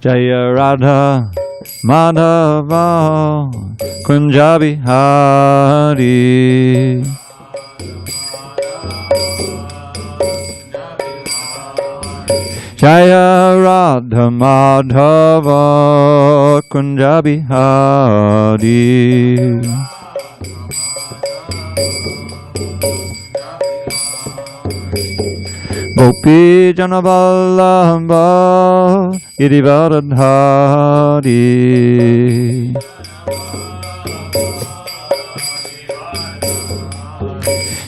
Jaya Radha Madhava Kunja Bihari. Jaya Radha Madhava Kunja Bihari. Gopi Janavallabha Girivardhari.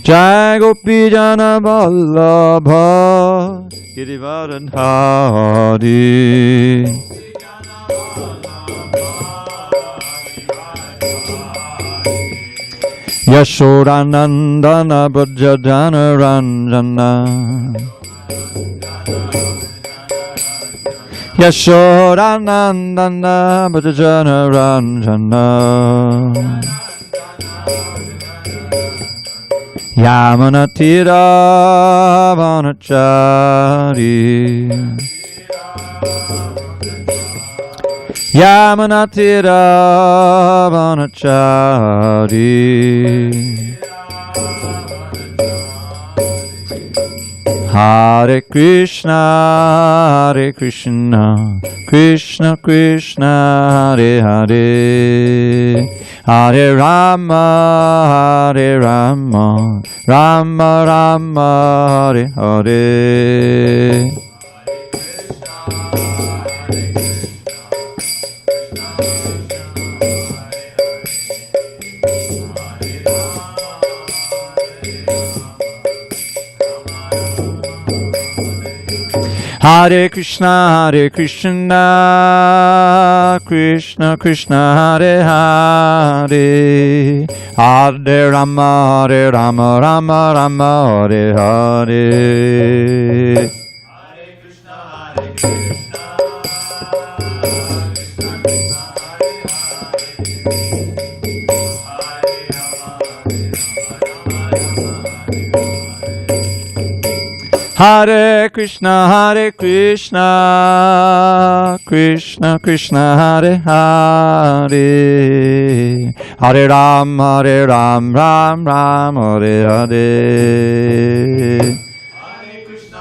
Jai Gopi Janavallabha Girivardhari. Yashodanandana Bhajadana Ranjana. Yashodanandana Bhajana Ranjana. Yamunatira Vanachari. Yamunatira Vanachari. Hare Krishna, Krishna Krishna, Hare Hare, Hare Rama, Rama Rama, Hare Hare. Hare Krishna, Krishna Krishna, Hare Hare, Hare Rama, Rama Rama, Hare Hare. Hare Krishna, Hare Krishna, Krishna Krishna, Hare Hare, Hare Ram, Ram Ram, Hare Hare. Hare Krishna,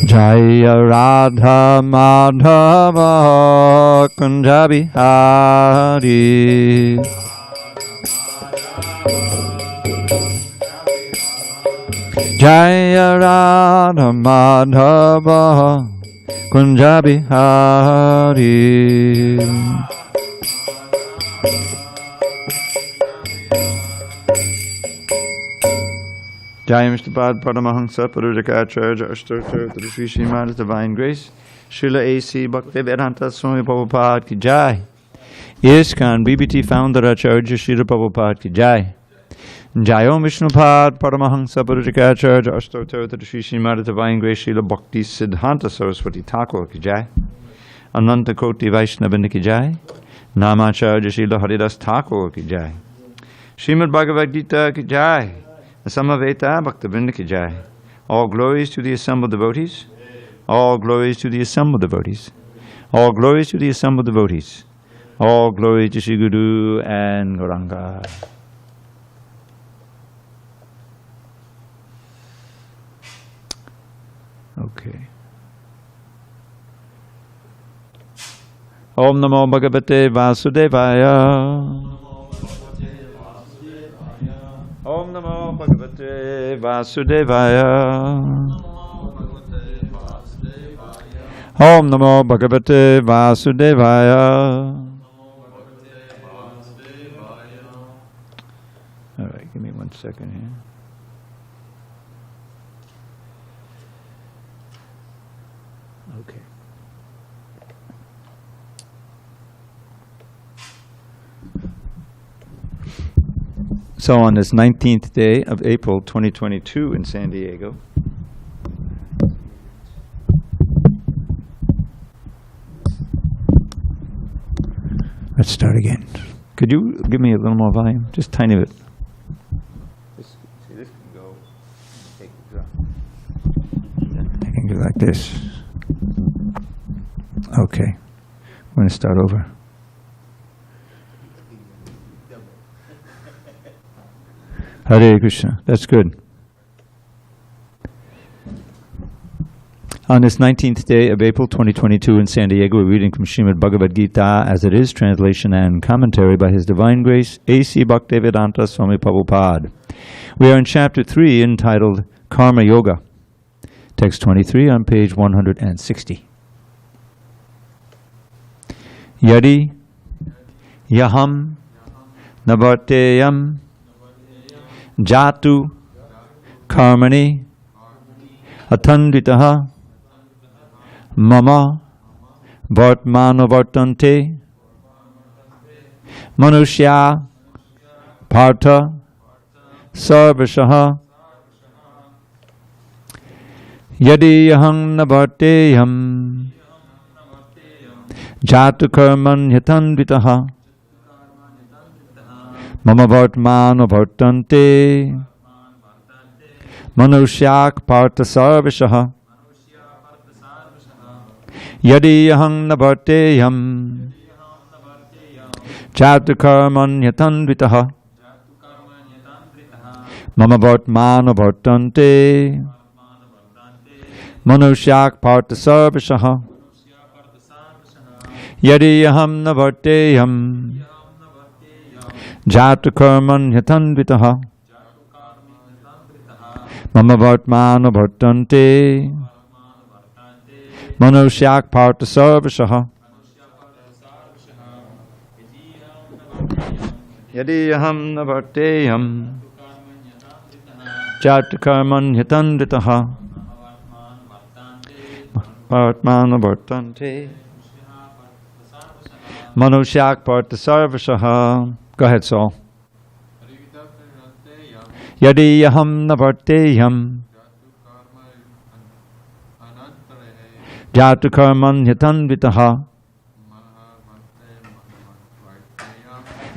Jaya Radha Madhava Kunja Bihari. Jaya Radha Madhava Kunja Bihari. Jai Mr. Pad Paramahansa Parudakacharya Ashtotter to the Sri Srimad Divine Grace Srila A.C. Bhaktivedanta Swami Prabhupada ki Jai. ISKCON BBT Founder Acharya Srila Prabhupada ki Jai. Jai Om Vishnupad Paramahansa Parudakacharya Ashtotter to the Sri Srimad Divine Grace Srila Bhakti Siddhanta Saraswati Thakur ki Jai. Ananta Koti Vaishnavanda ki Jai. Namacharya Srila Haridas Thakur ki Jai. Srimad Bhagavad Gita ki Jai. Samaveta Bhaktivinoda ki Jai. All glories to the assembled devotees. All glories to the assembled devotees. All glories to the assembled devotees. All glory to Sri Guru and Gauranga. Okay. Om Namo Bhagavate Vasudevaya. Om Namo Bhagavate Vasudevaya. Om Namo Bhagavate Vasudevaya. All right, give me 1 second here. Okay. So on this 19th day of April 2022 in San Diego, Let's start again. Could you give me a little more volume? Just tiny bit. This can go. Take it up. I can go like this. Okay. I'm going to start over. Hare Krishna. That's good. On this 19th day of April 2022 in San Diego, we're reading from Srimad Bhagavad Gita as it is, translation and commentary by His Divine Grace, A.C. Bhaktivedanta Swami Prabhupada. We are in Chapter 3 entitled Karma Yoga. Text 23 on page 160. Yadi Yaham Navarteyam Jatu Karmani Atanditaha Mama Vartmanavartante Manushya Partha Sarvashaha Yadi Yaham Navarteyam Jatu Karman Yatandvitaha Mama Vartmanavartante Manushyak Partha Sarvashaha Yadi Aham Navarteyam Jatu Karman Yatandvitaha Mama Vartmanavartante Manushyak Partha Sarvashaha Yadi Aham Navarteyam Jatu Karman Yatandvitaha Mama Vartmanavartante Manushyak Partha Sarvashaha Yadi Aham Navarteyam Jatu Karman Yatandvitaha Vartmanavartante Manushyak Partha Sarvashaha. Go ahead, Saul. Yadi Aham Navarteyam Jatu Karman Yatandvitaha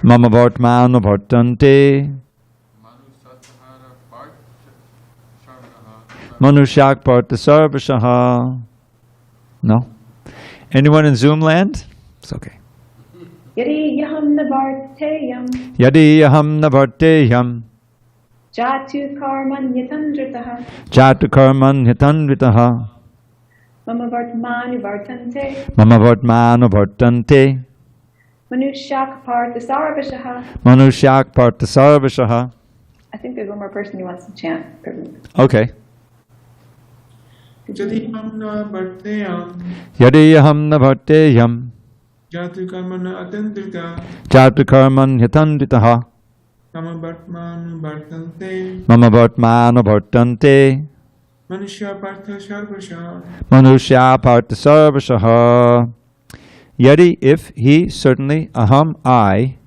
Mama Vartmanavartante Manushyak Partha Sarvashaha. No? Anyone in Zoom land? It's okay. Yadi Yaham Navarteyam Yadi Aham Navarteyam Jatu Karman Yatandritaha Jatu Karman Yatandvitaha Mama Vartmanavartante Mama Vartmanavartante Manushyak Partha Sarvashaha. Manushyak Partha Sarvashaha. I think there's one more person who wants to chant. Okay. Yadi Aham Navarteyam Yadi Aham Navarteyam Jatu Karman Atandrita Jatu Karman Yatandvitaha Mama Vartmanavartante Mama Vartmanavartante Manushya Partha Sarvashaha. Manushya Partha Sarvashaha. Yadi, if he, certainly, aham, I,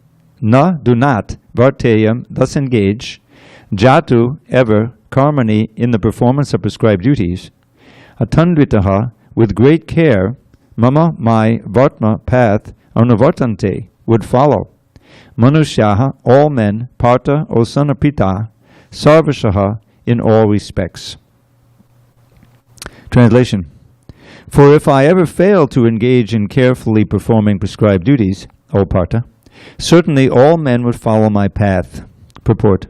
na, do not, varteyam, thus engage, jatu, ever, karmani, in the performance of prescribed duties, atandvitaha, with great care, mama, my, vartma, path, anuvartante, would follow, manushyaha, all men, partha, o son of Pita, sarvashaha, in all respects. Translation. For if I ever fail to engage in carefully performing prescribed duties, O Partha, certainly all men would follow my path. Purport.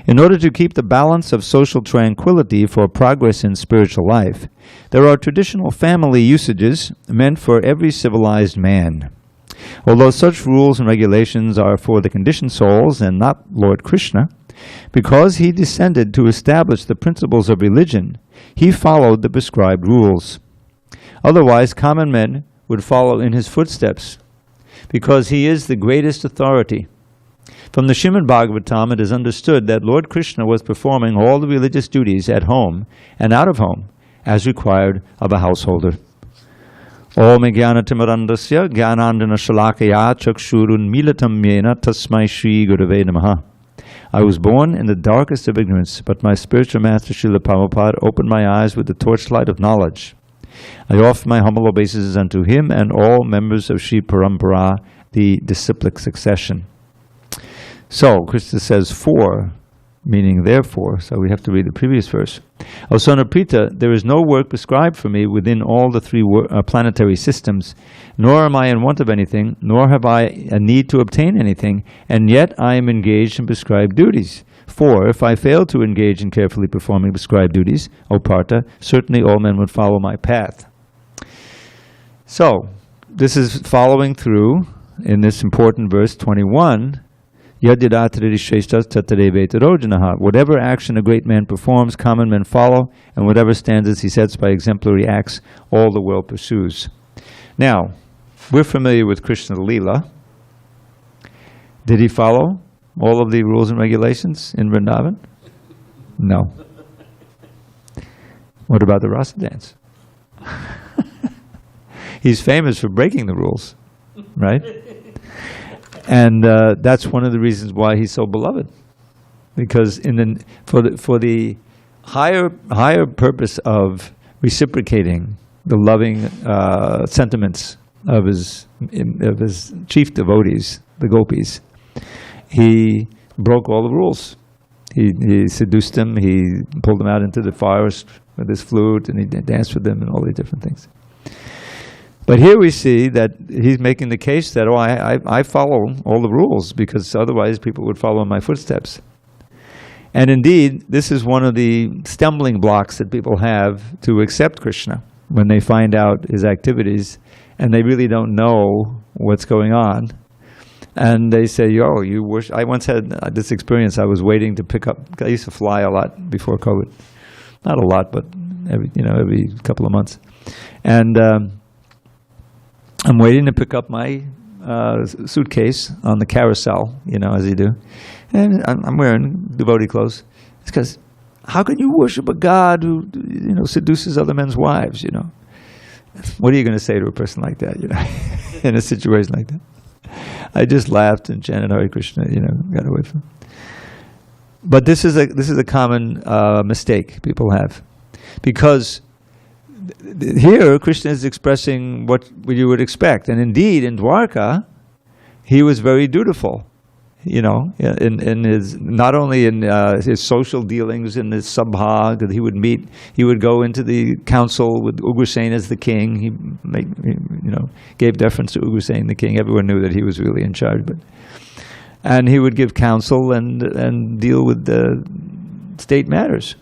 In order to keep the balance of social tranquility for progress in spiritual life, there are traditional family usages meant for every civilized man. Although such rules and regulations are for the conditioned souls and not Lord Krishna, because he descended to establish the principles of religion, he followed the prescribed rules. Otherwise, common men would follow in his footsteps, because he is the greatest authority. From the Srimad Bhagavatam, it is understood that Lord Krishna was performing all the religious duties at home and out of home, as required of a householder. Om Jnanatimirandasya Jnanandana Shalakaya Chakshurun Milatam Yena Tasmai Shri Gurave Namaha. I was born in the darkest of ignorance, but my spiritual master Srila Prabhupada opened my eyes with the torchlight of knowledge. I offer my humble obeisances unto him and all members of Sri Parampara, the disciplic succession. So, Krishna says for, meaning therefore, so we have to read the previous verse. O son of Prita, there is no work prescribed for me within all the three planetary systems, nor am I in want of anything, nor have I a need to obtain anything, and yet I am engaged in prescribed duties. For, if I fail to engage in carefully performing prescribed duties, O Partha, certainly all men would follow my path. So, this is following through in this important verse 21, whatever action a great man performs, common men follow, and whatever standards he sets by exemplary acts, all the world pursues. Now, we're familiar with Krishna Leela. Did he follow all of the rules and regulations in Vrindavan? No. What about the Rasa dance? He's famous for breaking the rules, right? And that's one of the reasons why he's so beloved, because for the higher purpose of reciprocating the loving sentiments of his chief devotees, the gopis, he broke all the rules. He seduced them. He pulled them out into the forest with his flute, and he danced with them and all these different things. But here we see that he's making the case that, I follow all the rules because otherwise people would follow in my footsteps. And indeed, this is one of the stumbling blocks that people have to accept Krishna when they find out his activities and they really don't know what's going on. And they say, you wish... I once had this experience. I was waiting to pick up... I used to fly a lot before COVID. Not a lot, but every couple of months. And I'm waiting to pick up my suitcase on the carousel, as you do. And I'm wearing devotee clothes. It's because, how can you worship a God who, seduces other men's wives, What are you going to say to a person like that, in a situation like that? I just laughed and chanted Hare Krishna, got away from it. But this is a common mistake people have. Because here, Krishna is expressing what you would expect. And indeed, in Dwarka, he was very dutiful, in his, not only in his social dealings in his sabha, that he would go into the council with Ugrasen as the king. He gave deference to Ugrasen, the king. Everyone knew that he was really in charge. And he would give counsel and deal with the state matters.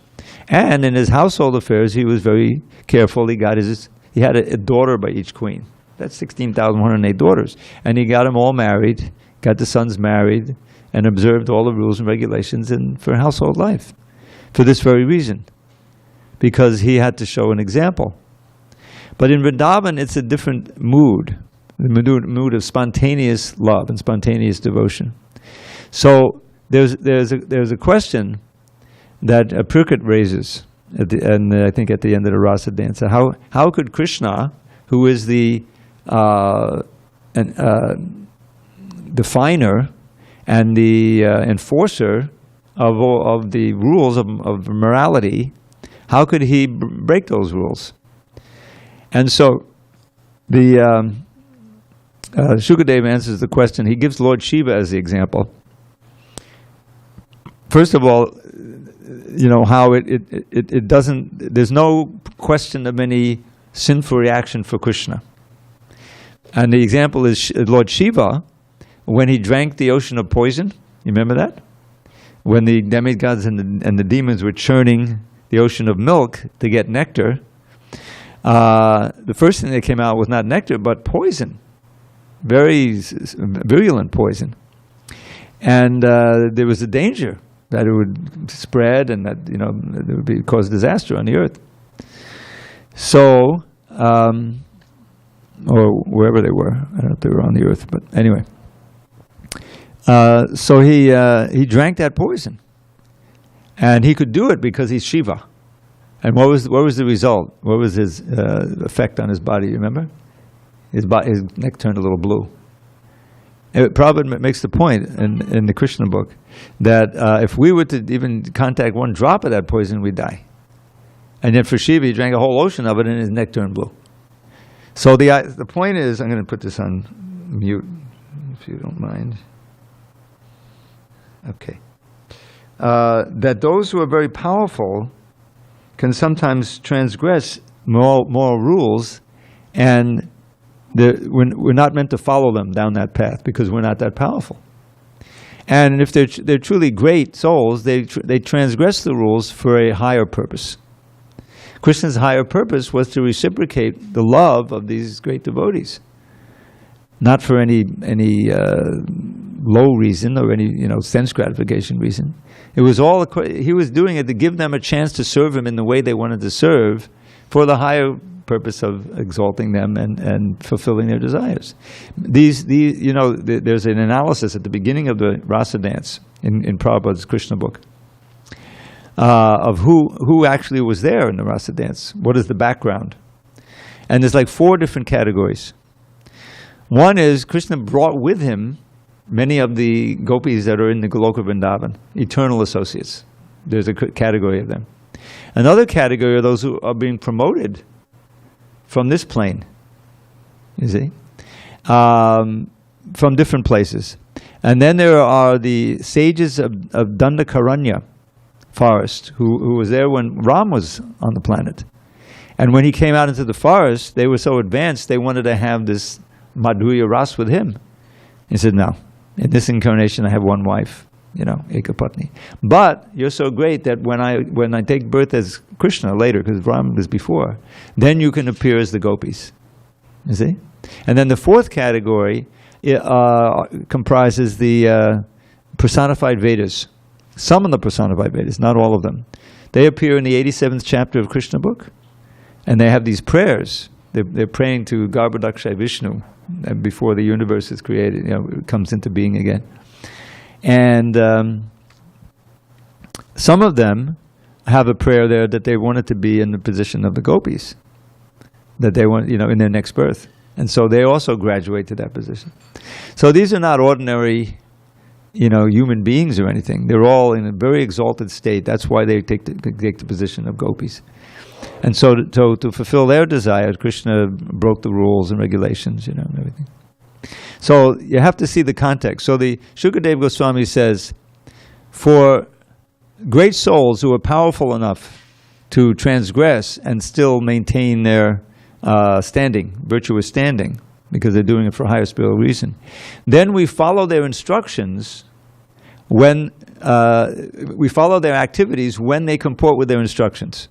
And in his household affairs, he was very careful. He had a daughter by each queen. That's 16,108 daughters. And he got them all married, got the sons married, and observed all the rules and regulations for household life. For this very reason. Because he had to show an example. But in Vrindavan, it's a different mood. The mood of spontaneous love and spontaneous devotion. So there's a question that Purkit raises, I think at the end of the Rasa dance. How could Krishna, who is the definer and the enforcer of the rules of morality, how could he break those rules? And so the Shukadeva answers the question. He gives Lord Shiva as the example. First of all, how it doesn't, there's no question of any sinful reaction for Krishna. And the example is Lord Shiva, when he drank the ocean of poison. You remember that? When the demigods and the demons were churning the ocean of milk to get nectar, the first thing that came out was not nectar, but poison. Very virulent poison. And there was a danger that it would spread and that, it would cause disaster on the earth. So, or wherever they were. I don't know if they were on the earth, but anyway. So he drank that poison. And he could do it because he's Shiva. And what was the result? What was his effect on his body, you remember? His neck turned a little blue. Prabhupada makes the point in the Krishna book that if we were to even contact one drop of that poison, we'd die. And yet for Shiva, he drank a whole ocean of it and his neck turned blue. So the point is, I'm going to put this on mute if you don't mind. Okay. That those who are very powerful can sometimes transgress moral rules, and we're not meant to follow them down that path because we're not that powerful. And if they're truly great souls, they transgress the rules for a higher purpose. Krishna's higher purpose was to reciprocate the love of these great devotees, not for any low reason or any sense gratification reason. It was all he was doing it to give them a chance to serve him in the way they wanted to serve, for the higher purpose of exalting them and fulfilling their desires. There's an analysis at the beginning of the Rasa dance in Prabhupada's Krishna book of who actually was there in the Rasa dance. What is the background? And there's like 4 different categories. One is Krishna brought with him many of the gopis that are in the Goloka Vrindavan, eternal associates. There's a category of them. Another category are those who are being promoted from this plane, you see, from different places. And then there are the sages of Dandakaranya forest, who was there when Ram was on the planet. And when he came out into the forest, they were so advanced, they wanted to have this Madhurya Ras with him. He said, no, in this incarnation I have one wife, Ekapatni. But you're so great that when I take birth as Krishna later, because Ram was before, then you can appear as the gopis. You see? And then the 4th category comprises the personified Vedas. Some of the personified Vedas, not all of them. They appear in the 87th chapter of Krishna book, and they have these prayers. They're praying to Garbhodakshay Vishnu before the universe is created, it comes into being again. And some of them have a prayer there that they wanted to be in the position of the gopis, that they want, in their next birth. And so they also graduate to that position. So these are not ordinary, human beings or anything. They're all in a very exalted state. That's why they take the position of gopis. And so to fulfill their desires, Krishna broke the rules and regulations, and everything. So you have to see the context. So the Shukadeva Goswami says, for great souls who are powerful enough to transgress and still maintain their virtuous standing, because they're doing it for a higher spiritual reason, then we follow their instructions when we follow their activities when they comport with their instructions.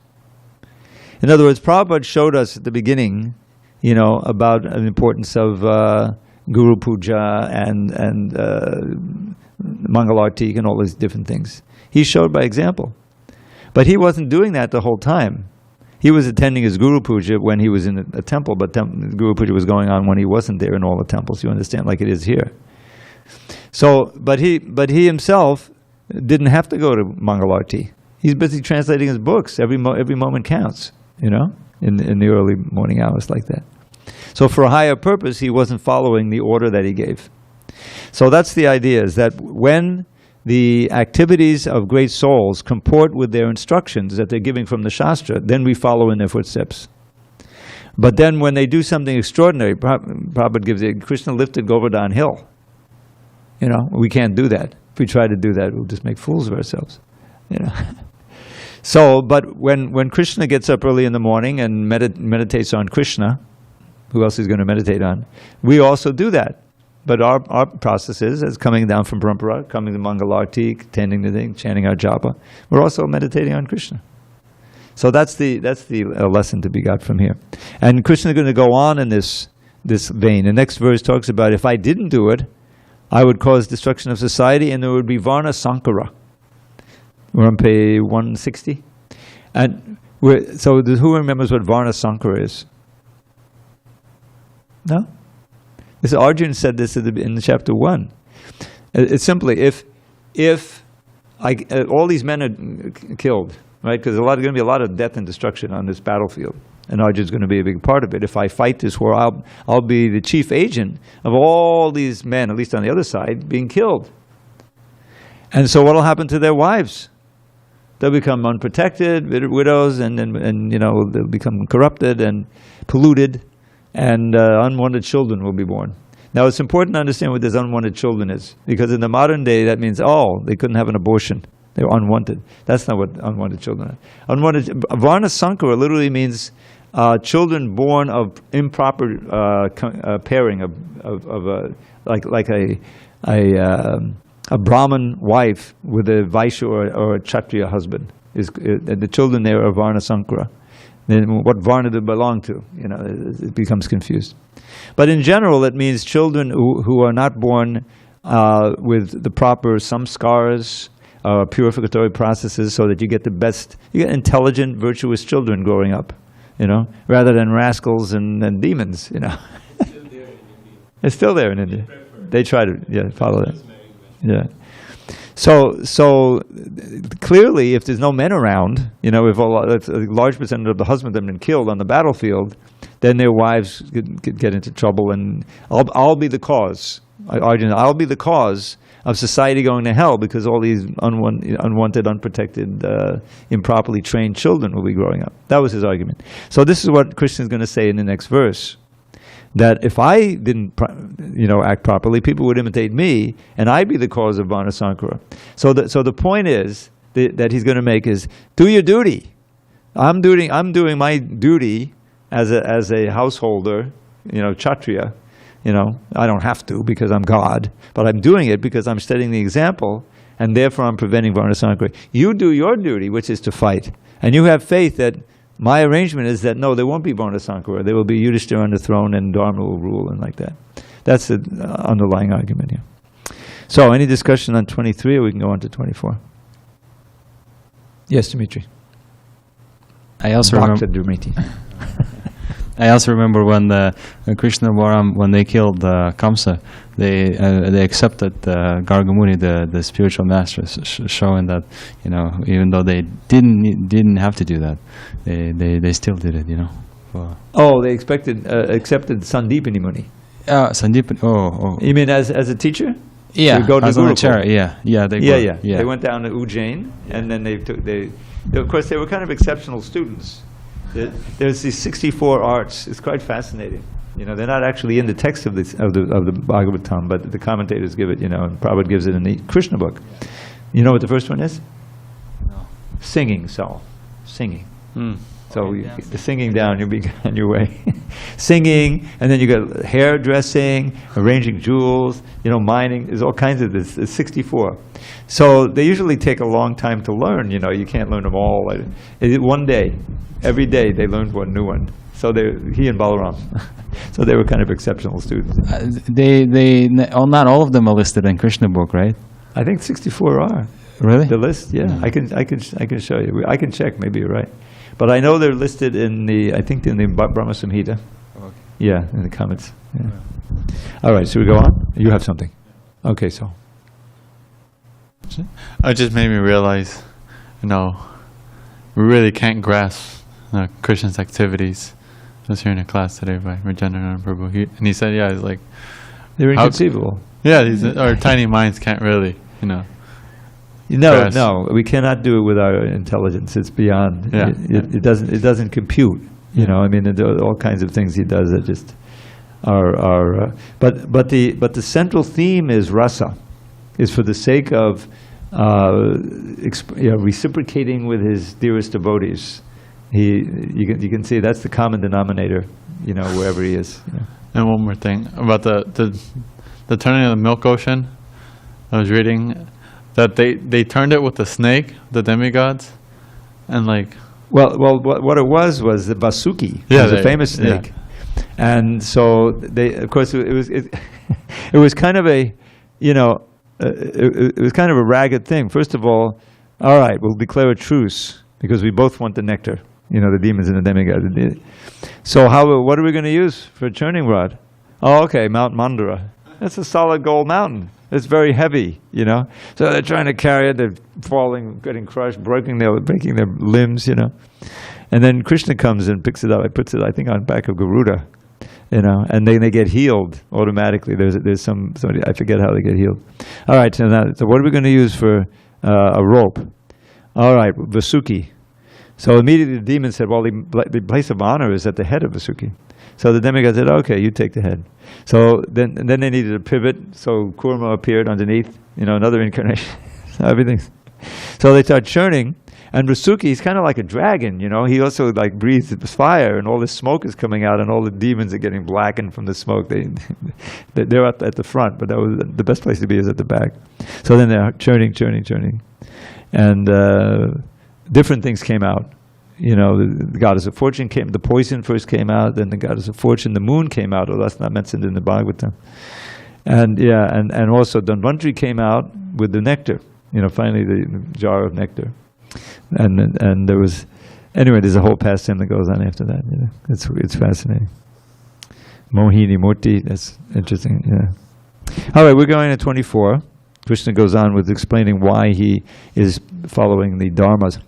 In other words, Prabhupada showed us at the beginning, about the importance of Guru Puja and Mangalartik and all these different things. He showed by example. But he wasn't doing that the whole time. He was attending his Guru Puja when he was in a temple, but Guru Puja was going on when he wasn't there in all the temples, you understand, like it is here. So, but he himself didn't have to go to Mangalarti. He's busy translating his books. Every moment counts, in the early morning hours like that. So for a higher purpose, he wasn't following the order that he gave. So that's the idea, is that when the activities of great souls comport with their instructions that they're giving from the Shastra, then we follow in their footsteps. But then when they do something extraordinary, Prabhupada gives it, Krishna lifted Govardhana Hill. We can't do that. If we try to do that, we'll just make fools of ourselves. So, but when Krishna gets up early in the morning and meditates on Krishna, who else is going to meditate on? We also do that. But our process is, as coming down from Parampara, coming to Mangalarti, attending the thing, chanting our japa, we're also meditating on Krishna. So that's the lesson to be got from here. And Krishna is going to go on in this vein. The next verse talks about, if I didn't do it, I would cause destruction of society, and there would be Varna Sankara. We're on page 160. And who remembers what Varna Sankara is? No? This Arjuna said this in chapter 1. It's simply, if all these men are killed, right? Because there's going to be a lot of death and destruction on this battlefield, and Arjuna's going to be a big part of it. If I fight this war, I'll be the chief agent of all these men, at least on the other side, being killed. And so what will happen to their wives? They'll become unprotected, widows, and they'll become corrupted and polluted, and unwanted children will be born. Now, it's important to understand what this unwanted children is, because in the modern day, that means, oh, they couldn't have an abortion. They were unwanted. That's not what unwanted children are. Unwanted, Varna Sankara literally means children born of improper pairing like a Brahmin wife with a Vaishya or a Kshatriya husband. The children there are Varna Sankara. Then what Varna they belong to, it becomes confused. But in general, it means children who are not born with the proper samskaras, purificatory processes, so that you get intelligent, virtuous children growing up, rather than rascals and demons, It's still there in India. They try to follow that. Yeah. So clearly, if there's no men around, if a large percentage of the husbands have been killed on the battlefield, then their wives could get into trouble, and I'll be the cause. Arjuna, I'll be the cause of society going to hell, because all these unwanted, unprotected, improperly trained children will be growing up. That was his argument. So this is what Krishna is going to say in the next verse. That if I didn't, act properly, people would imitate me, and I'd be the cause of Varna Sankara. So the point is that he's going to make is, do your duty. I'm doing my duty as a householder, Kshatriya. I don't have to because I'm God, but I'm doing it because I'm setting the example, and therefore I'm preventing Varna Sankara. You do your duty, which is to fight, and you have faith that my arrangement is that, no, there won't be Varna Sankara. There will be Yudhishthira on the throne, and Dharma will rule, and like that. That's the underlying argument here. So, any discussion on 23, or we can go on to 24? Yes, Dimitri. I also remember when Krishna and Balaram, when they killed Kamsa, they accepted Gargamuni, the spiritual master, showing that even though they didn't have to do that, they still did it. They accepted Sandipani Muni. Sandipani. Oh. You mean as a teacher? Yeah, go to as on a chair. Yeah. They went down to Ujjain, and then of course they were kind of exceptional students. There's these 64 arts. It's quite fascinating. They're not actually in the text of the Bhagavatam, but the commentators give it. And Prabhupada gives it in the Krishna book. You know what the first one is? No. Singing. So the singing down, you'll be on your way. Singing, and then you got hairdressing, arranging jewels, mining. There's all kinds of this. It's 64. So they usually take a long time to learn. You can't learn them all. One day, every day they learned one new one. So he and Balaram. So they were kind of exceptional students. Not all of them are listed in Krishna book, right? I think 64 are. Really? The list, yeah. I can show you. I can check. Maybe you're right. But I know they're listed in the Brahma Samhita. Okay. Yeah, in the comments. Yeah. All right, so we go on? You have something. Okay, so. It just made me realize, we really can't grasp Krishna's activities. I was hearing a class today by Rajendranath Prabhu, and he said, it's like... They're inconceivable. Our tiny minds can't really, No, we cannot do it with our intelligence. It's beyond. Yeah. It doesn't compute. There are all kinds of things he does that just are. But the central theme is rasa, is for the sake of reciprocating with his dearest devotees. You can see that's the common denominator. Wherever he is. And one more thing about the turning of the milk ocean. I was reading that they turned it with the snake, the demigods, and what it was the Vasuki, was a famous snake, and so of course it was kind of a it was kind of a ragged thing. First of all right, we'll declare a truce because we both want the nectar, the demons and the demigods. So what are we going to use for a churning rod? Okay, Mount Mandara. That's a solid gold mountain. It's very heavy, So they're trying to carry it. They're falling, getting crushed, breaking their limbs, And then Krishna comes and picks it up. Puts it, I think, on the back of Garuda, And then they get healed automatically. There's somebody, I forget how they get healed. All right. So what are we going to use for a rope? All right, Vasuki. So immediately the demon said, well, the place of honor is at the head of Vasuki. So the demigod said, okay, you take the head. So then they needed a pivot, so Kurma appeared underneath, another incarnation. So everything's... So they start churning, and Rasuki is kind of like a dragon, he also like breathes fire, and all this smoke is coming out, and all the demons are getting blackened from the smoke. They're at the front, but that was the best place to be is at the back. So then they're churning, and different things came out. The goddess of fortune came, the poison first came out, then the goddess of fortune, the moon came out, although that's not mentioned in the Bhagavatam. And also Dhanvantari came out with the nectar, finally the jar of nectar. And there was, anyway, there's a whole pastime that goes on after that. It's fascinating. Mohini Murti, that's interesting, yeah. All right, we're going to 24. Krishna goes on with explaining why he is following the dharmas.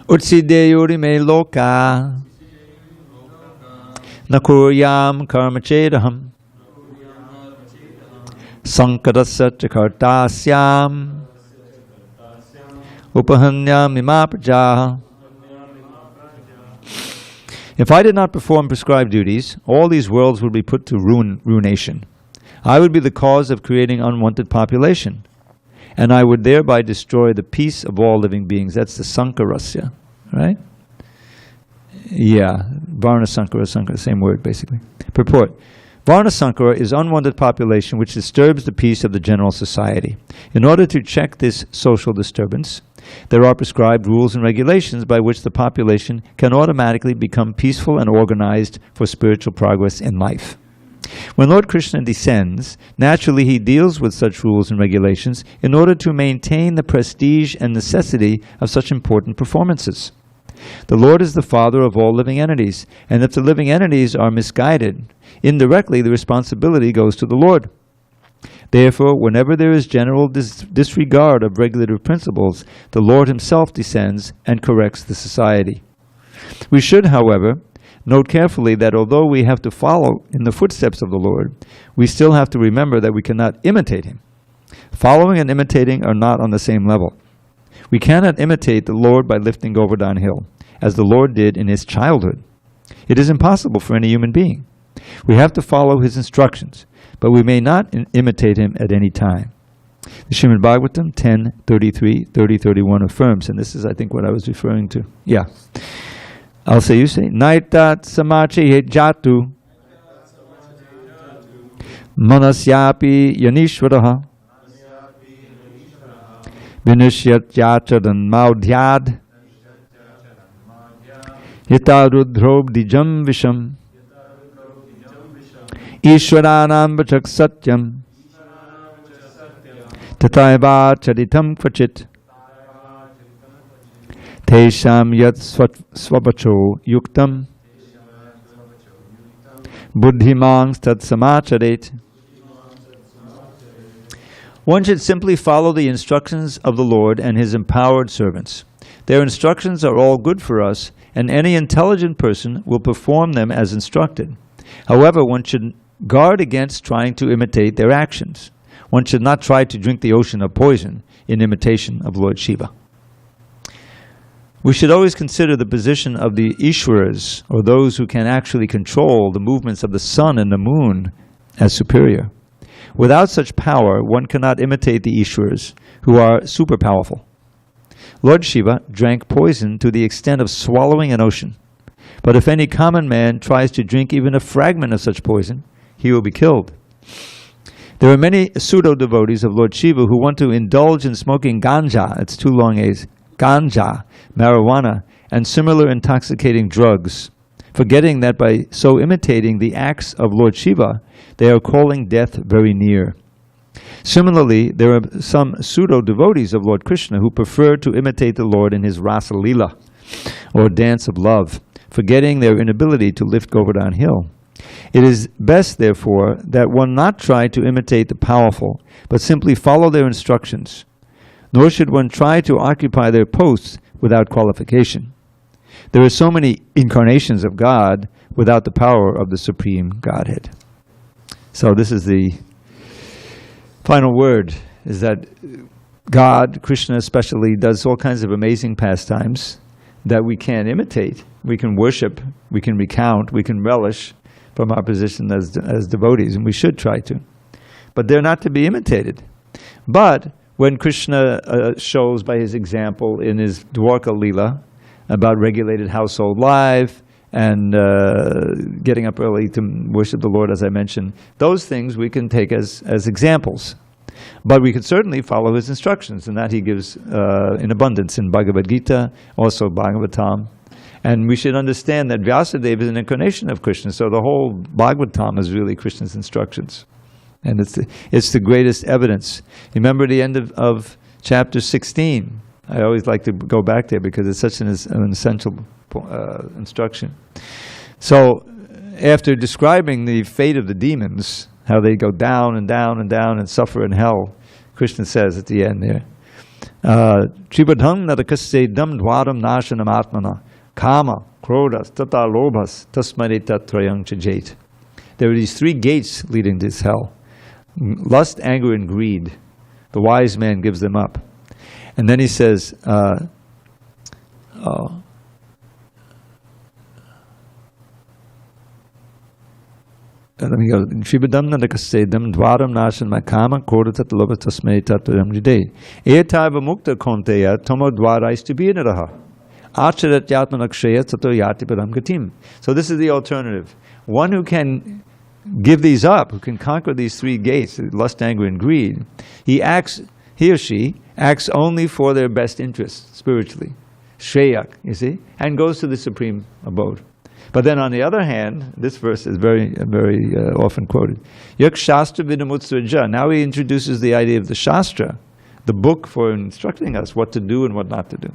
Utsideyuri me loka nakuryam karmachedaham sankarasya chakartasyam upahanyam imaprajaha. If I did not perform prescribed duties, all these worlds would be put to ruination. I would be the cause of creating unwanted population, and I would thereby destroy the peace of all living beings. That's the Sankarasya, right? Yeah, Varna Sankara, same word basically. Purport. Varna Sankara is unwanted population which disturbs the peace of the general society. In order to check this social disturbance, there are prescribed rules and regulations by which the population can automatically become peaceful and organized for spiritual progress in life. When Lord Krishna descends, naturally he deals with such rules and regulations in order to maintain the prestige and necessity of such important performances. The Lord is the father of all living entities, and if the living entities are misguided, indirectly the responsibility goes to the Lord. Therefore, whenever there is general disregard of regulative principles, the Lord himself descends and corrects the society. We should, however, note carefully that although we have to follow in the footsteps of the Lord, we still have to remember that we cannot imitate him. Following and imitating are not on the same level. We cannot imitate the Lord by lifting Govardhana Hill, as the Lord did in his childhood. It is impossible for any human being. We have to follow his instructions, but we may not imitate him at any time. The Srimad Bhagavatam 10:33, 30:31 affirms, and this is, I think, what I was referring to. Yeah. I'll say, you say, Naitat samache jatu manasyapi yanishvaraha vinushyat yachadan maudhyad hitarudhrobdijam visham ishwaranam vachak satyam tataiva charitam kvachit Tesham yat svapacho yuktam buddhimangs tat samacharet. One should simply follow the instructions of the Lord and his empowered servants. Their instructions are all good for us, and any intelligent person will perform them as instructed. However, one should guard against trying to imitate their actions. One should not try to drink the ocean of poison in imitation of Lord Shiva. We should always consider the position of the Ishwaras, or those who can actually control the movements of the sun and the moon, as superior. Without such power, one cannot imitate the Ishwaras, who are super powerful. Lord Shiva drank poison to the extent of swallowing an ocean. But if any common man tries to drink even a fragment of such poison, he will be killed. There are many pseudo-devotees of Lord Shiva who want to indulge in smoking ganja, it's two long A's, ganja, marijuana, and similar intoxicating drugs, forgetting that by so imitating the acts of Lord Shiva, they are calling death very near. Similarly, there are some pseudo-devotees of Lord Krishna who prefer to imitate the Lord in his Rasa Leela, or dance of love, forgetting their inability to lift Govardhana Hill. It is best, therefore, that one not try to imitate the powerful, but simply follow their instructions. Nor should one try to occupy their posts without qualification. There are so many incarnations of God without the power of the Supreme Godhead. So this is the final word, is that God, Krishna especially, does all kinds of amazing pastimes that we can't imitate. we can worship, we can recount, we can relish from our position as devotees, and we should try to. But they're not to be imitated. But when Krishna shows by his example in his Dwarka Leela about regulated household life and getting up early to worship the Lord, as I mentioned, those things we can take as examples. But we can certainly follow his instructions, and that he gives in abundance in Bhagavad Gita, also Bhagavatam. And we should understand that Vyasadeva is an incarnation of Krishna, so the whole Bhagavatam is really Krishna's instructions. And it's the greatest evidence. Remember the end of chapter 16. I always like to go back there because it's such an essential instruction. So after describing the fate of the demons, how they go down and down and down and suffer in hell, Krishna says at the end there, Tribadham narakassedam dvaram nashanam atmana kama krodas tata lobhas tasmare tatrayang chajait. There are these three gates leading to this hell: lust, anger, and greed. The wise man gives them up. And then he says, let me go. Tribadam nadakasedam dvaram nashan makama kodatat loba tasmei tatvaram jide. Etaiva mukta konteya tomo dvarais tibinaraha. Acharat yatmanakshaya tato yati padam gatim. So this is the alternative. One who can give these up, who can conquer these three gates, lust, anger, and greed, he or she acts only for their best interests, spiritually. Shreyak, you see, and goes to the supreme abode. But then on the other hand, this verse is very often quoted. Yak Shastra Vidamutsraja. Now he introduces the idea of the Shastra, the book for instructing us what to do and what not to do.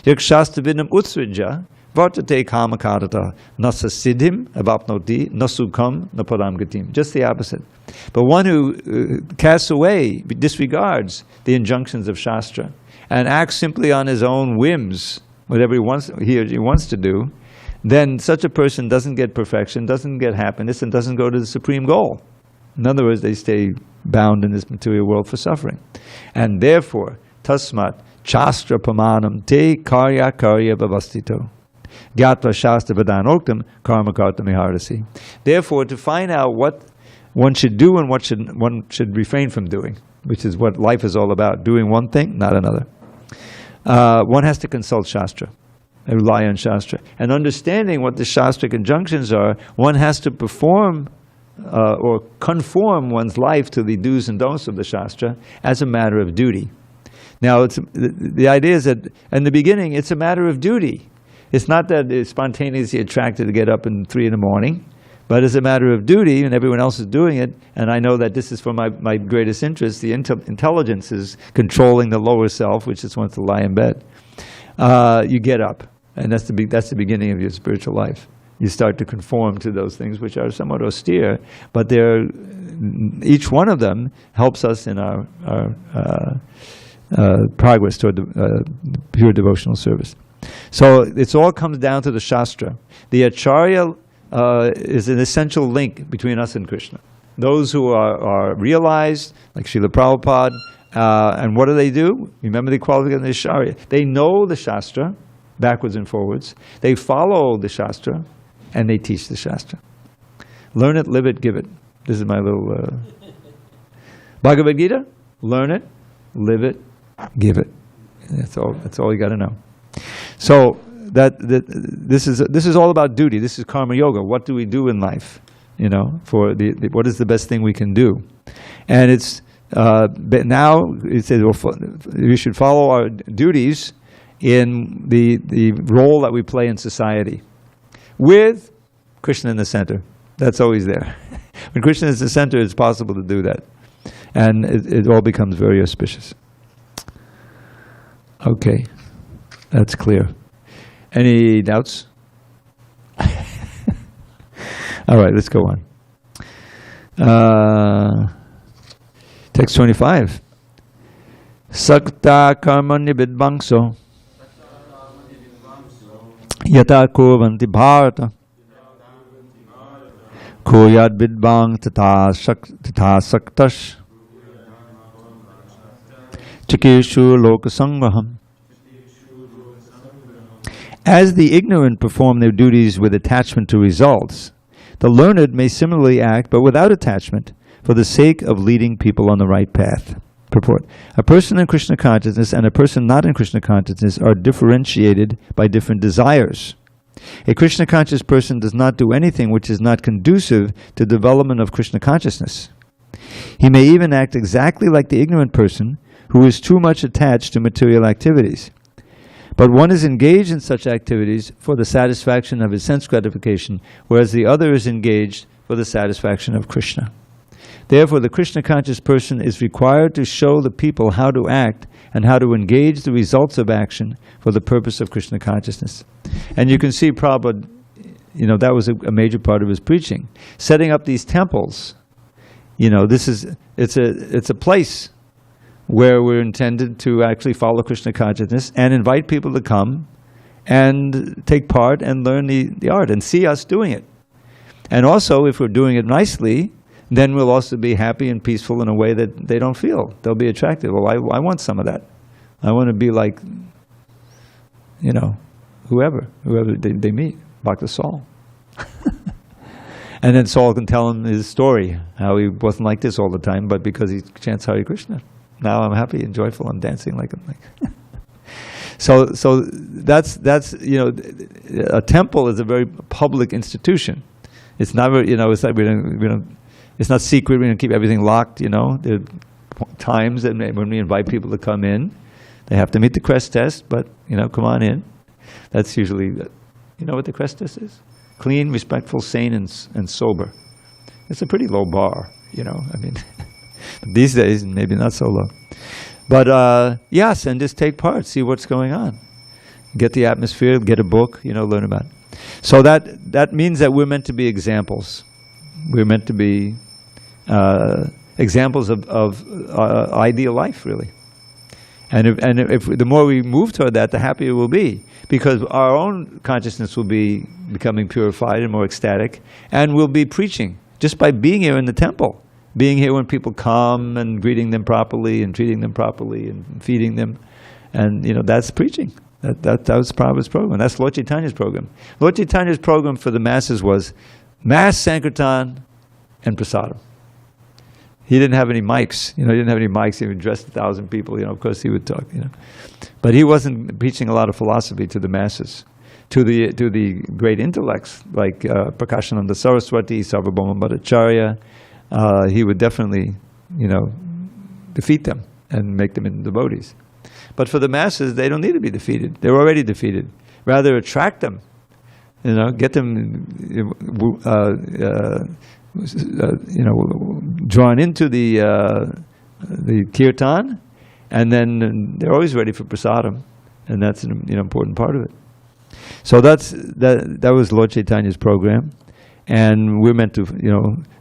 Yak Shastra Vidamutsraja. Vartate kamakadata nasasiddhim avapnoti nasukam napadam gatim. Just the opposite. But one who casts away, disregards the injunctions of Shastra and acts simply on his own whims, whatever he or she wants to do, then such a person doesn't get perfection, doesn't get happiness, and doesn't go to the supreme goal. In other words, they stay bound in this material world for suffering. And therefore, tasmat chastra pamanam te karya bhavastito. Gyatva Shastra Vadanoktam Karma Kartam Iharasi. Therefore, to find out what one should do and what one should refrain from doing, which is what life is all about, doing one thing, not another, one has to consult Shastra, rely on Shastra. And understanding what the Shastric injunctions are, one has to perform or conform one's life to the do's and don'ts of the Shastra as a matter of duty. Now, the idea is that in the beginning, it's a matter of duty. It's not that it's spontaneously attracted to get up in 3 a.m, but it's a matter of duty, and everyone else is doing it, and I know that this is for my greatest interest. The intelligence is controlling the lower self, which just wants to lie in bed. You get up, and that's the beginning of your spiritual life. You start to conform to those things which are somewhat austere, but each one of them helps us in our progress toward the pure devotional service. So it all comes down to the Shastra. The Acharya is an essential link between us and Krishna. Those who are realized, like Srila Prabhupada, and what do? Remember the qualification of the Acharya. They know the Shastra, backwards and forwards. They follow the Shastra, and they teach the Shastra. Learn it, live it, give it. This is my little Bhagavad Gita. Learn it, live it, give it. That's all you got to know. So this is all about duty. This is karma yoga. What do we do in life? For what is the best thing we can do? And it's now it says we should follow our duties in the role that we play in society, with Krishna in the center. That's always there. When Krishna is the center, it's possible to do that, and it all becomes very auspicious. Okay. That's clear. Any doubts? All right, let's go on. Text 25. Sakta karmanya vidvangso yata kurvanti bharata kuyad vidvang tata saktash chikeshu lokasangraham. As the ignorant perform their duties with attachment to results, the learned may similarly act, but without attachment, for the sake of leading people on the right path. Purport. A person in Krishna consciousness and a person not in Krishna consciousness are differentiated by different desires. A Krishna conscious person does not do anything which is not conducive to development of Krishna consciousness. He may even act exactly like the ignorant person who is too much attached to material activities. But one is engaged in such activities for the satisfaction of his sense gratification, whereas the other is engaged for the satisfaction of Krishna. Therefore, the Krishna conscious person is required to show the people how to act and how to engage the results of action for the purpose of Krishna consciousness. And you can see Prabhupada, that was a major part of his preaching. Setting up these temples, it's a place where we're intended to actually follow Krishna consciousness and invite people to come and take part and learn the art and see us doing it. And also, if we're doing it nicely, then we'll also be happy and peaceful in a way that they don't feel. They'll be attracted. Well, I want some of that. I want to be like, whoever they meet, Bhakta Saul. And then Saul can tell him his story, how he wasn't like this all the time, but because he chants Hare Krishna. Now I'm happy and joyful. I'm dancing like him. So that's a temple is a very public institution. It's not very, it's like it's not secret. We don't keep everything locked. There are times that when we invite people to come in, they have to meet the crest test. But come on in. That's usually, what the crest test is: clean, respectful, sane, and sober. It's a pretty low bar. These days, maybe not so low. But yes, and just take part, see what's going on. Get the atmosphere, get a book, learn about it. So that means that we're meant to be examples. We're meant to be examples of ideal life, really. And if the more we move toward that, the happier we'll be. Because our own consciousness will be becoming purified and more ecstatic. And we'll be preaching just by being here in the temple. Being here when people come and greeting them properly and treating them properly and feeding them. And, that's preaching. That was Prabhupada's program. That's Lord Chaitanya's program. Lord Chaitanya's program for the masses was Mass, Sankirtan, and Prasadam. He didn't have any mics. He didn't have any mics. He would address 1,000 people. Of course he would talk. But he wasn't preaching a lot of philosophy to the masses. To the great intellects like Prakashananda Saraswati, Sarvabhauma Bhattacharya, he would definitely, defeat them and make them into devotees. But for the masses, they don't need to be defeated. They're already defeated. Rather attract them, get them, drawn into the kirtan, and then they're always ready for prasadam, and that's an important part of it. So that was Lord Chaitanya's program. And we're meant to,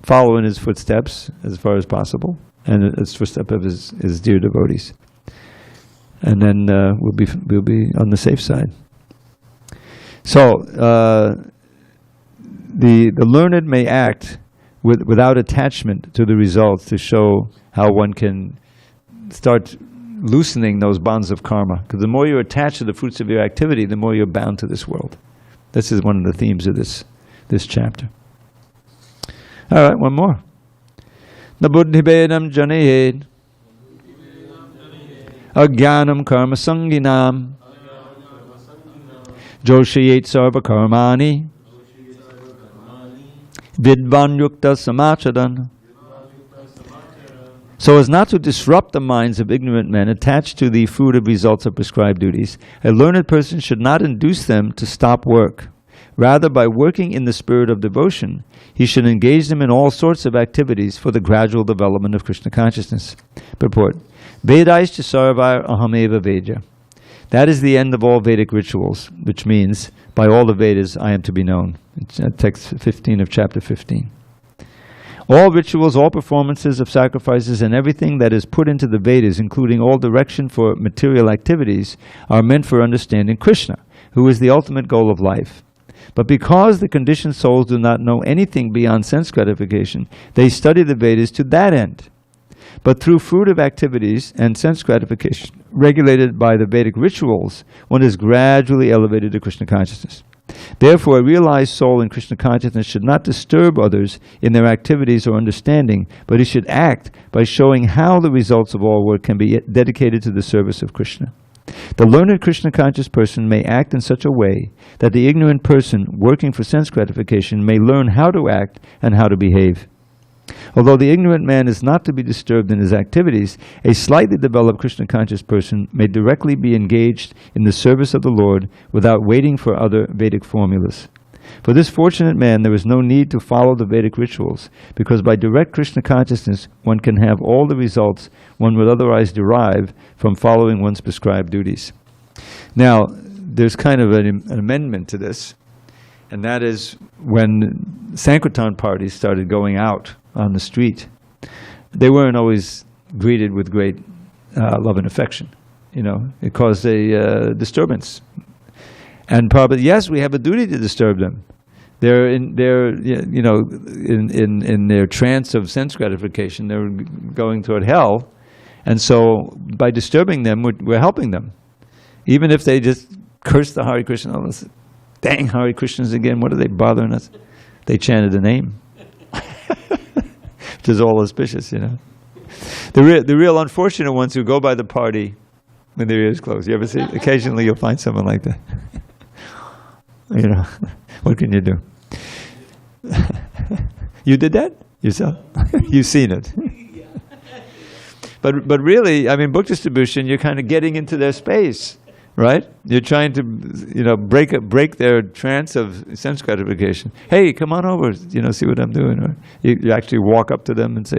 follow in his footsteps as far as possible, and as footsteps of his dear devotees. And then we'll be on the safe side. So the learned may act without attachment to the results to show how one can start loosening those bonds of karma. Because the more you're attached to the fruits of your activity, the more you're bound to this world. This is one of the themes of this chapter. All right, one more. Na buddhibedam janehed agyanam karma sanginam joshayet sarva karmani vidvan yukta samachadan. So as not to disrupt the minds of ignorant men attached to the fruit of results of prescribed duties, a learned person should not induce them to stop work. Rather, by working in the spirit of devotion, he should engage them in all sorts of activities for the gradual development of Krishna consciousness. Purport. Vedaischa sarvar ahameva Veja. That is the end of all Vedic rituals, which means, by all the Vedas I am to be known. It's text 15 of chapter 15. All rituals, all performances of sacrifices, and everything that is put into the Vedas, including all direction for material activities, are meant for understanding Krishna, who is the ultimate goal of life. But because the conditioned souls do not know anything beyond sense gratification, they study the Vedas to that end. But through fruitive activities and sense gratification regulated by the Vedic rituals, one is gradually elevated to Krishna consciousness. Therefore, a realized soul in Krishna consciousness should not disturb others in their activities or understanding, but he should act by showing how the results of all work can be dedicated to the service of Krishna. The learned Krishna conscious person may act in such a way that the ignorant person working for sense gratification may learn how to act and how to behave. Although the ignorant man is not to be disturbed in his activities, a slightly developed Krishna conscious person may directly be engaged in the service of the Lord without waiting for other Vedic formulas. For this fortunate man, there is no need to follow the Vedic rituals, because by direct Krishna consciousness, one can have all the results one would otherwise derive from following one's prescribed duties. Now, there's kind of an amendment to this, and that is when Sankirtan parties started going out on the street, they weren't always greeted with great love and affection. It caused a disturbance. And probably, yes, we have a duty to disturb them. They're in their trance of sense gratification. They're going toward hell, and so by disturbing them, we're helping them. Even if they just curse the Hare Krishna, dang Hare Krishnas again, what are they bothering us? They chanted the name, which is all auspicious, The real unfortunate ones who go by the party when their ears closed. You ever see? Occasionally you'll find someone like that. What can you do? You did that yourself? You've seen it. But really, book distribution, you're kind of getting into their space, right? You're trying to, break their trance of sense gratification. Hey, come on over, see what I'm doing. Or you actually walk up to them and say,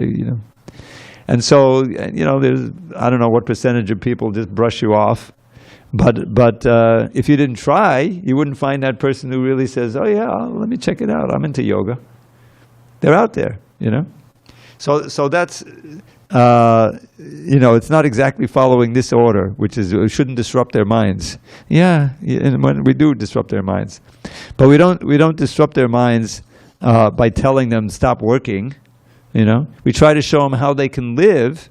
And so, there's, I don't know what percentage of people just brush you off. But if you didn't try, you wouldn't find that person who really says, oh yeah, let me check it out. I'm into yoga. They're out there, So that's, it's not exactly following this order, which is, it shouldn't disrupt their minds. Yeah, and when we do disrupt their minds. But we don't disrupt their minds by telling them stop working, We try to show them how they can live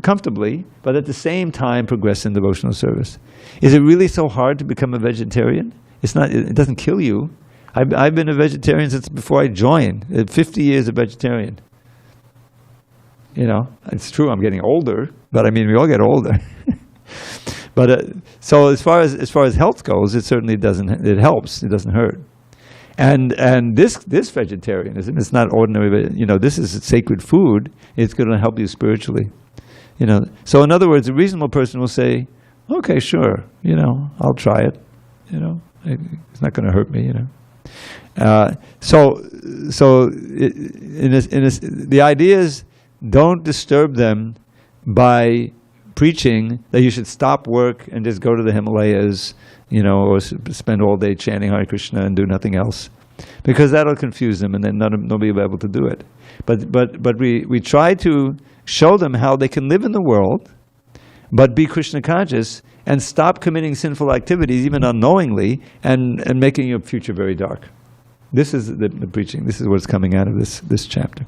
comfortably, but at the same time progress in devotional service. Is it really so hard to become a vegetarian? It's not. It doesn't kill you. I've been a vegetarian since before I joined. 50 years a vegetarian. It's true. I'm getting older, but we all get older. But so as far as health goes, it certainly doesn't. It helps. It doesn't hurt. And this vegetarianism is not ordinary. This is sacred food. It's going to help you spiritually. So in other words, a reasonable person will say, okay, sure, I'll try it, it's not going to hurt me, the idea is don't disturb them by preaching that you should stop work and just go to the Himalayas, or spend all day chanting Hare Krishna and do nothing else, because that'll confuse them and then nobody will be able to do it. But we try to show them how they can live in the world, but be Krishna conscious and stop committing sinful activities, even unknowingly, and making your future very dark. This is the preaching. This is what's coming out of this chapter.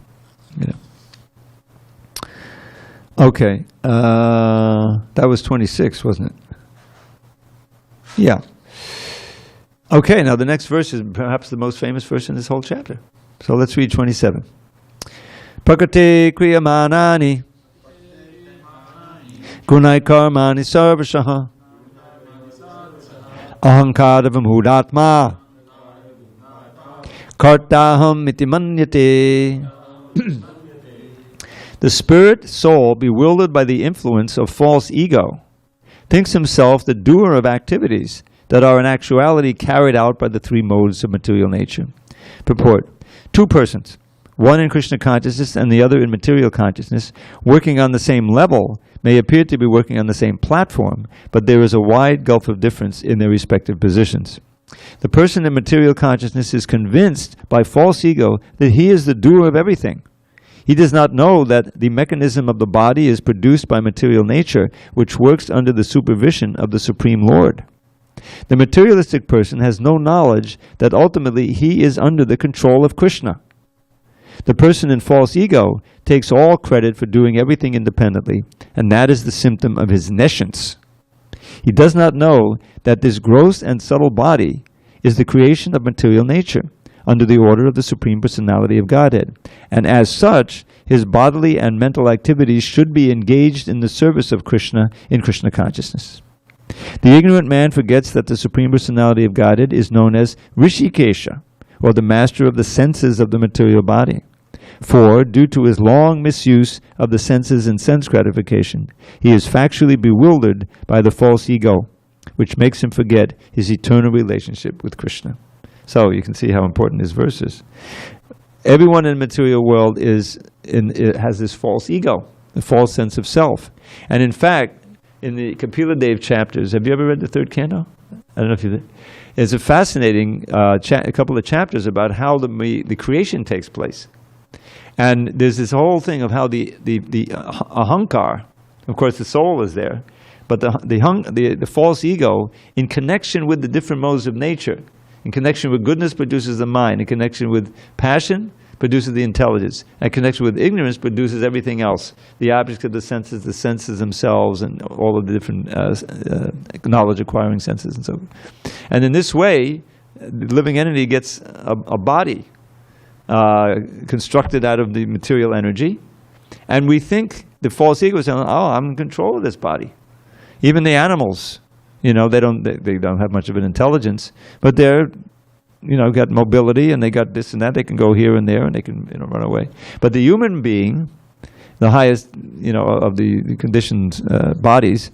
Okay, that was 26, wasn't it? Yeah. Okay, now the next verse is perhaps the most famous verse in this whole chapter. So let's read 27. Prakriti kriyamanani gunai karmani sarvashaha ahankadavam hudatma kartaham iti manyate. The spirit soul, bewildered by the influence of false ego, thinks himself the doer of activities that are in actuality carried out by the three modes of material nature. Purport: two persons, one in Krishna consciousness and the other in material consciousness, working on the same level, may appear to be working on the same platform, but there is a wide gulf of difference in their respective positions. The person in material consciousness is convinced by false ego that he is the doer of everything. He does not know that the mechanism of the body is produced by material nature, which works under the supervision of the Supreme Lord. The materialistic person has no knowledge that ultimately he is under the control of Krishna. The person in false ego takes all credit for doing everything independently, and that is the symptom of his nescience. He does not know that this gross and subtle body is the creation of material nature, under the order of the Supreme Personality of Godhead, and as such, his bodily and mental activities should be engaged in the service of Krishna in Krishna consciousness. The ignorant man forgets that the Supreme Personality of Godhead is known as Rishikesha, or the master of the senses of the material body. For, due to his long misuse of the senses and sense gratification, he is factually bewildered by the false ego, which makes him forget his eternal relationship with Krishna. So you can see how important this verse is. Everyone in the material world has this false ego, the false sense of self. And in fact, in the Kapila Dev chapters, have you ever read the third canto? I don't know if you did. It's a fascinating a couple of chapters about how the creation takes place. And there's this whole thing of how the ahankar, of course the soul is there, but the false ego, in connection with the different modes of nature, in connection with goodness produces the mind, in connection with passion produces the intelligence, in connection with ignorance produces everything else, the objects of the senses themselves, and all of the different knowledge-acquiring senses and so forth. And in this way, the living entity gets a body constructed out of the material energy, and we think the false ego is saying, "Oh, I'm in control of this body." Even the animals, they don't have much of an intelligence, but they're, got mobility and they got this and that. They can go here and there and they can, run away. But the human being, the highest, of the conditioned bodies,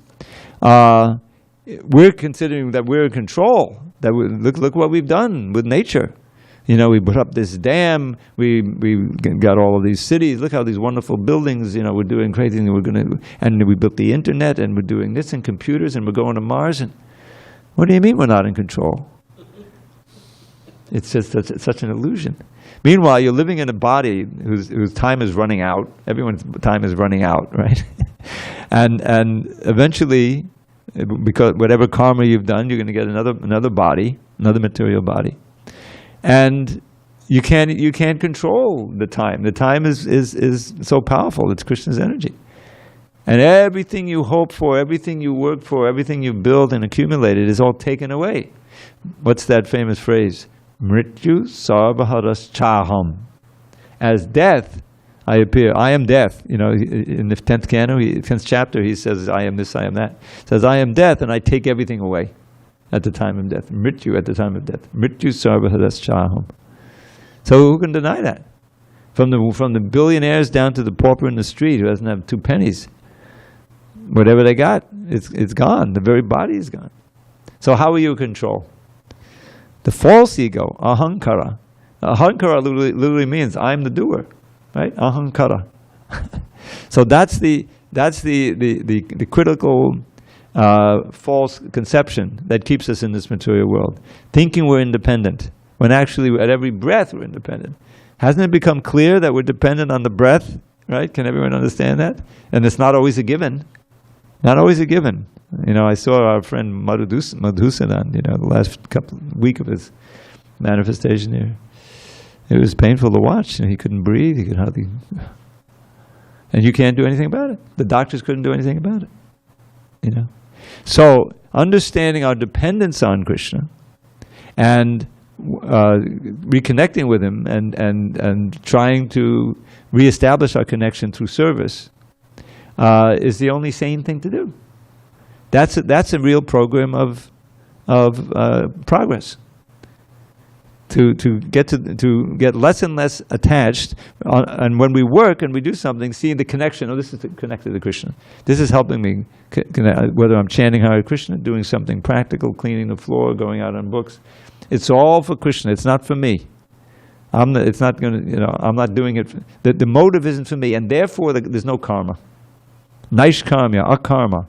we're considering that we're in control. That look what we've done with nature. We put up this dam. We got all of these cities. Look how these wonderful buildings. We're doing crazy. And we built the internet, and we're doing this, and computers, and we're going to Mars. And what do you mean we're not in control? It's just such an illusion. Meanwhile, you're living in a body whose time is running out. Everyone's time is running out, right? and eventually, because whatever karma you've done, you're going to get another body, another material body. And you can't control the time. The time is so powerful. It's Krishna's energy. And everything you hope for, everything you work for, everything you build and accumulated is all taken away. What's that famous phrase? Mrityu sarvaharas chaham. As death, I appear. I am death. In the 10th canto, 10th chapter, he says, I am this, I am that. He says, I am death, and I take everything away. At the time of death. Mrityu at the time of death. Mrityu sarvaharas chaham. So who can deny that? From the billionaires down to the pauper in the street who doesn't have 2 pennies. Whatever they got, it's gone. The very body is gone. So how are you in control? The false ego, ahankara. Ahankara literally means I'm the doer. Right? Ahankara. So that's the critical false conception that keeps us in this material world. Thinking we're independent, when actually at every breath we're independent. Hasn't it become clear that we're dependent on the breath? Right? Can everyone understand that? And it's not always a given. Not always a given. I saw our friend Madhusudan, the last week of his manifestation here. It was painful to watch. He couldn't breathe. He could hardly... And you can't do anything about it. The doctors couldn't do anything about it. So, understanding our dependence on Krishna and reconnecting with him and trying to reestablish our connection through service is the only sane thing to do. That's a real program of progress. To get less and less attached, and when we work and we do something, seeing the connection. Oh, this is connected to Krishna. This is helping me. Whether I'm chanting Hare Krishna, doing something practical, cleaning the floor, going out on books, it's all for Krishna. It's not for me. It's not going to. I'm not doing it. The motive isn't for me, and therefore there's no karma. Naishkarmya, akarma.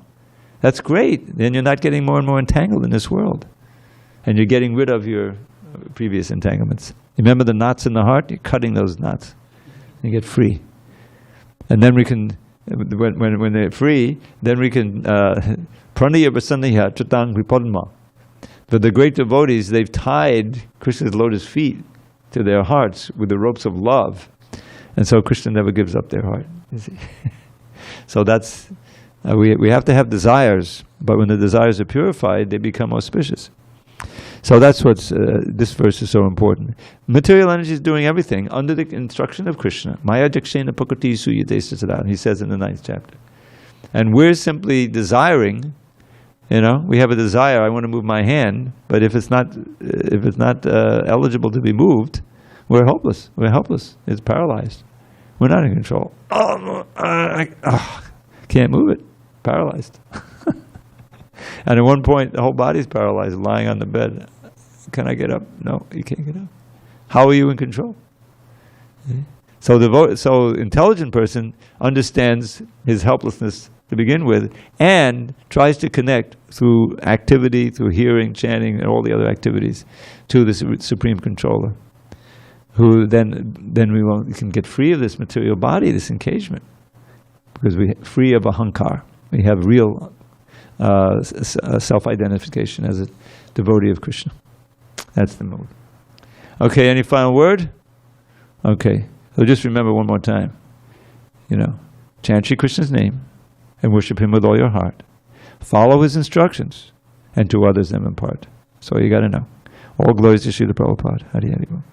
That's great. Then you're not getting more and more entangled in this world, and you're getting rid of your previous entanglements. Remember the knots in the heart? You're cutting those knots. You get free. And then we can, when they're free, then we can praniya vasaniya chitang vipadma. For the great devotees, they've tied Krishna's lotus feet to their hearts with the ropes of love. And so Krishna never gives up their heart, you see. So that's, we have to have desires, but when the desires are purified, they become auspicious. So that's what's, this verse is so important. Material energy is doing everything under the instruction of Krishna. Maya jakshena pakati suyate satada, he says in the 9th chapter. And we're simply desiring, you know, we have a desire, I want to move my hand, but if it's not eligible to be moved, we're hopeless. We're helpless. It's paralyzed. We're not in control. Can't move it. Paralyzed. And at one point, the whole body's paralyzed, lying on the bed. Can I get up? No, you can't get up. How are you in control? So intelligent person understands his helplessness to begin with, and tries to connect through activity, through hearing, chanting, and all the other activities, to the Supreme Controller, who then we can get free of this material body, this engagement, because we're free of ahankar. We have real self-identification as a devotee of Krishna. That's the mode. Okay, any final word? Okay, so just remember one more time. You know, chant Shri Krishna's name and worship him with all your heart. Follow his instructions, and to others them impart. That's all you got to know. All glories to Srila Prabhupada. Hari Hari Bol.